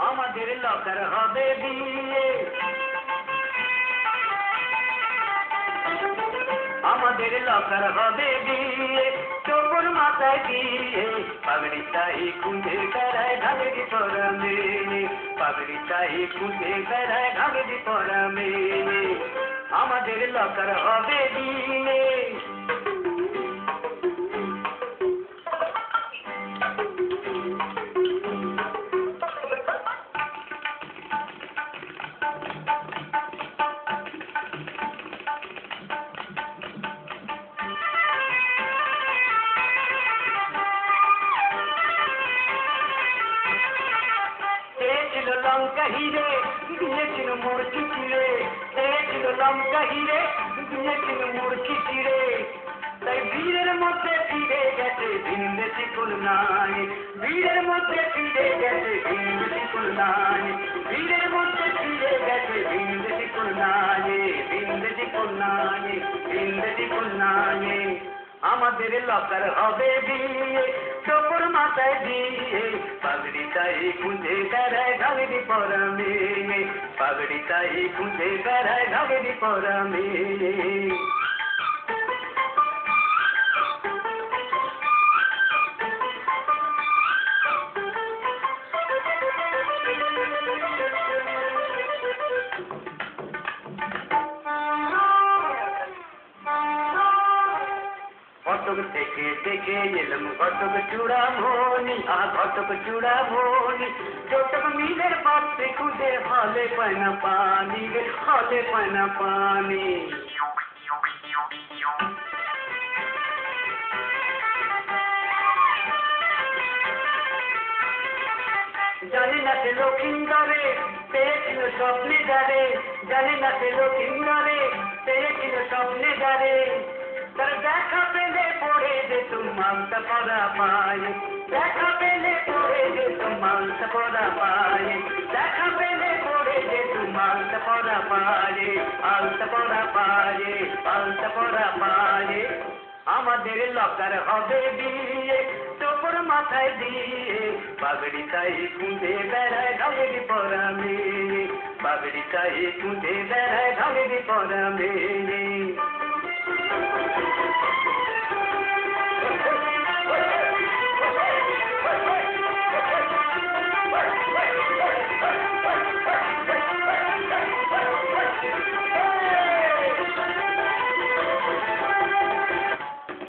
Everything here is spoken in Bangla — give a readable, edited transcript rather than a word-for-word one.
আমাদের লকার হবে বিয়ে, আমাদের লকার হবে বিয়ে, চোপর মাথায় দিয়ে পাগড়ি চাই কুঁজে বেড়ায় ঘাগড়ি পরা মেয়ে, পাগড়ি চাই কুঁজে বেড়ায় ঘাগড়ি পরা মেয়ে, আমাদের লকার হবে বিয়ে। লঙ্কা হিরে দিয়েছিল মুরকি চিড়ে, ছিল লঙ্কা হিরে দিয়েছিল মুরকি চিড়ে, তাই বীরের মধ্যে ফিরে গেছে ভিন্দেশি কুলনাই, বীরের মধ্যে ফিরে গেছে ভিন্দেশি কুলনাই, বীরের মধ্যে ফিরে গেছে ভিন্দেশি কুলনাই, ভিন্দেশি কুলনাই, ভিন্দেশি কুলনাই, আমাদের লকার হবে বিয়ে, চোপর মাথায় দিয়ে পাগড়ি চাই কুঁজে বেড়ায় ঘাগড়ি পরা মেয়ে, পাগড়ি চাই কুঁজে বেড়ায় ঘাগড়ি পরা মেয়ে। ঘটক থেকে দেখে এলাম ঘটক চূড়ামণি, ঘটক চূড়ামণি, ঘটক মিলের পাশে খুঁজে হলে পায় না পানি, হলে পায় না পানি। জানি না সে লক্ষিন্দরে পেয়েছিল স্বপ্নে যারে, জানি না সে লক্ষিন্দরে পেয়েছিল স্বপ্নে যারে, তার দেখা পেলে পড়ে যেত মালটা পরা পায়ে, দেখা পেলে পড়ে যেত মালটা পরা পায়ে, দেখা পেলে পড়ে যেত মালটা পরা পায়ে, আলতা পরা পায়ে, আলতা পরা পায়ে, আমাদের লকার হবে বিয়ে, চোপর মাথায় দিয়ে পাগড়ি চাই কুঁজে বেড়ায় ঘাগড়ি পরা মেয়ে, পাগড়ি চাই কুঁজে বেড়ায় ঘাগড়ি পরা মেয়ে।